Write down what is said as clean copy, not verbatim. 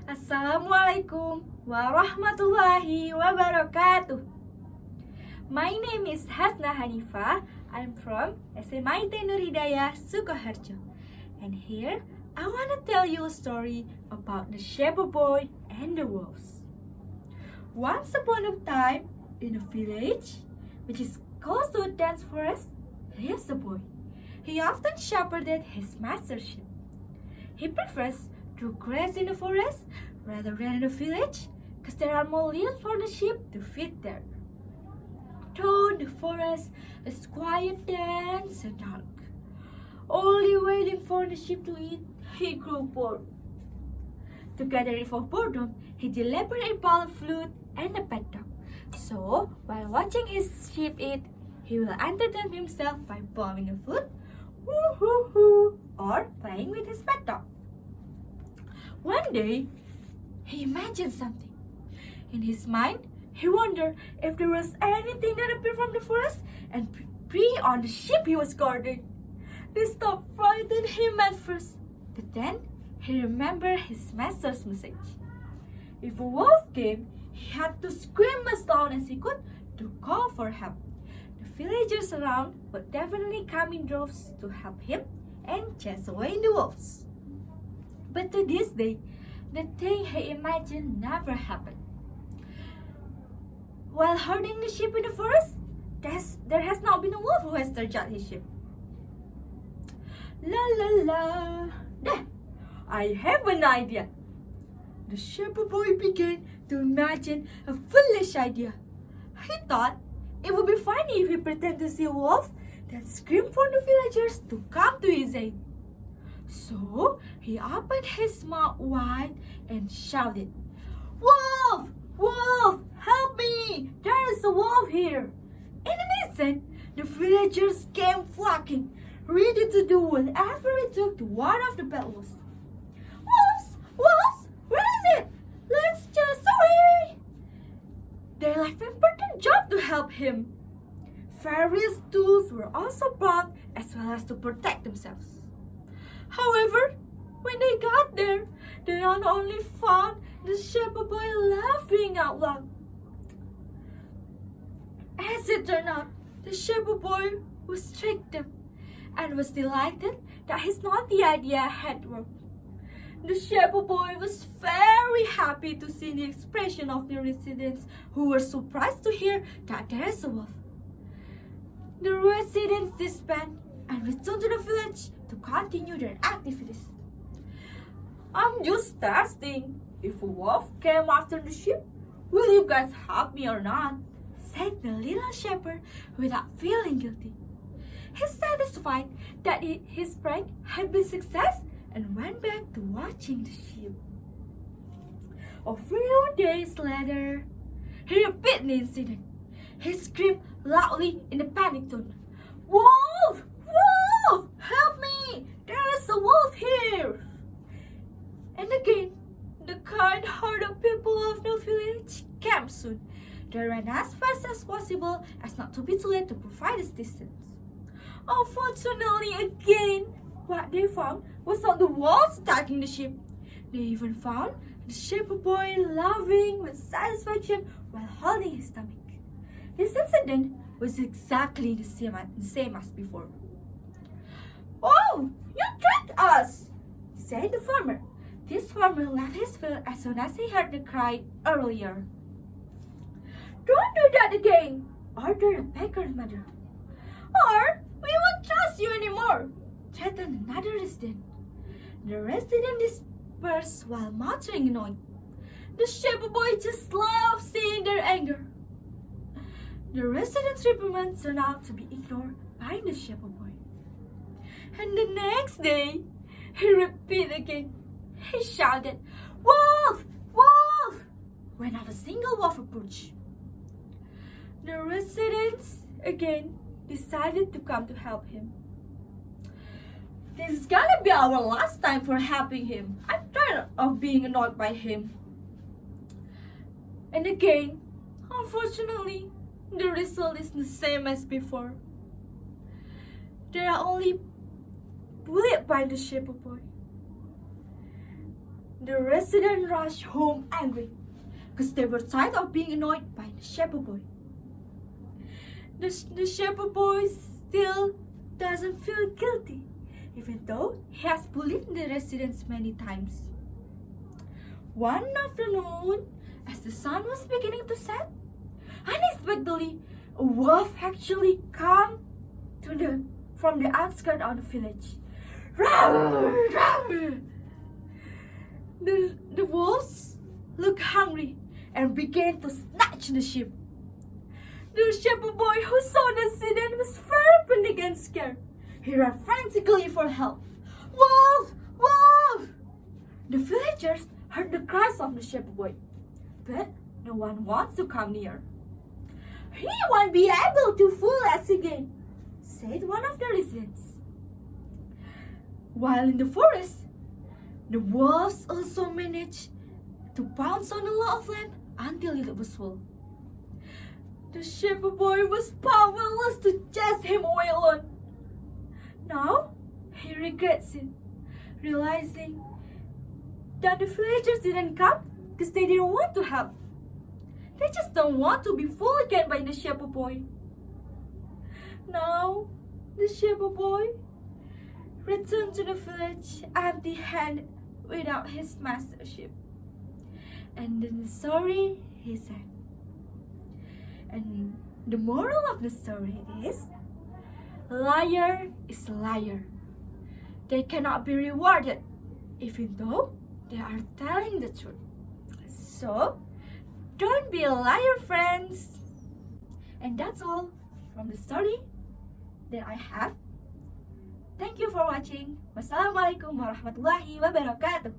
Assalamualaikum warahmatullahi wabarakatuh. My name is Hasna Hanifa. I'm from SMIT Nur Hidayah, Sukoharjo. And here, I want to tell you a story about the shepherd boy and the wolves. Once upon a time, in a village, which is close to a dense forest, lives a boy. He often shepherded his master's sheep. He prefers to graze in the forest rather than in the village because there are more leaves for the sheep to feed there. Though the forest is quiet, dense, and dark, only waiting for the sheep to eat, he grew bored. To get rid of boredom, he deliberately bought a flute and a pet dog. So, while watching his sheep eat, he will entertain himself by blowing a flute, woo-hoo-hoo, or playing with his pet dog. One day, he imagined something. In his mind, he wondered if there was anything that appeared from the forest and prey on the sheep he was guarding. This thought frightened him at first, but then he remembered his master's message. If a wolf came, he had to scream as loud as he could to call for help. The villagers around would definitely come in droves to help him and chase away the wolves. But to this day, the thing he imagined never happened. While herding the sheep in the forest, there has now been a wolf who has targeted his sheep. La la la! There! I have an idea! The shepherd boy began to imagine a foolish idea. He thought it would be funny if he pretended to see a wolf, then screamed for the villagers to come to his aid. So he opened his mouth wide and shouted, "Wolf! Wolf! Help me! There is a wolf here!" In an instant, the villagers came flocking, ready to do whatever it took to ward off the bad wolves. "Wolves! Wolves! Where is it? Let's chase away!" They left an important job to help him. Various tools were also brought as well as to protect themselves. However, when they got there, they not only found the shepherd boy laughing out loud. As it turned out, the shepherd boy was tricked them and was delighted that his naughty idea had worked. The shepherd boy was very happy to see the expression of the residents who were surprised to hear that there is a wolf. The residents disbanded and returned to the village to continue their activities. "I'm just testing. If a wolf came after the sheep, will you guys help me or not?" said the little shepherd without feeling guilty. He satisfied that his prank had been a success and went back to watching the sheep. A few days later, he repeated the incident. He screamed loudly in a panic tone, "Wolf! Wolf! Help me! There is a wolf here!" And again, the kind-hearted people of the village came soon. They ran as fast as possible as not to be too late to provide assistance. Unfortunately, again, what they found was not the wolves attacking the sheep. They even found the shepherd boy laughing with satisfaction while holding his stomach. This incident was exactly the same as before. "Oh, you tricked us!" said the farmer. This farmer left his field as soon as he heard the cry earlier. "Don't do that again," ordered the baker's mother. "Or we won't trust you anymore," threatened another resident. The resident dispersed while muttering annoyed. The shepherd boy just loved seeing their anger. The residents' reprimand turned out to be ignored by the shepherd boy. And the next day, he repeated again. He shouted, "Wolf! Wolf!" when not a single wolf approached. The residents again decided to come to help him. "This is gonna be our last time for helping him. I'm tired of being annoyed by him." And again, unfortunately, the result is the same as before. They are only bullied by the shepherd boy. The residents rushed home angry because they were tired of being annoyed by the shepherd boy. The shepherd boy still doesn't feel guilty, even though he has bullied the residents many times. One afternoon, as the sun was beginning to set, unexpectedly, a wolf actually came from the outskirts of the village. Rawr, rawr. The wolves looked hungry and began to snatch the sheep. The shepherd boy who saw the incident was very panicked and scared. He ran frantically for help. Wolf! Wolf! The villagers heard the cries of the shepherd boy, but no one wants to come near. He won't be able to fool us again, said one of the residents. While in the forest, the wolves also managed to pounce on a lot of lamb until it was full. The shepherd boy was powerless to chase him away alone. Now, he regrets it, realizing that the villagers didn't come because they didn't want to help. They just don't want to be fooled again by the shepherd boy. Now, the shepherd boy returned to the village empty-handed without his master sheep. And in the story, he said. And the moral of the story is, liar is a liar. They cannot be rewarded, even though they are telling the truth. So, don't be a liar, friends. And that's all from the story that I have. Thank you for watching. Wassalamualaikum warahmatullahi wabarakatuh.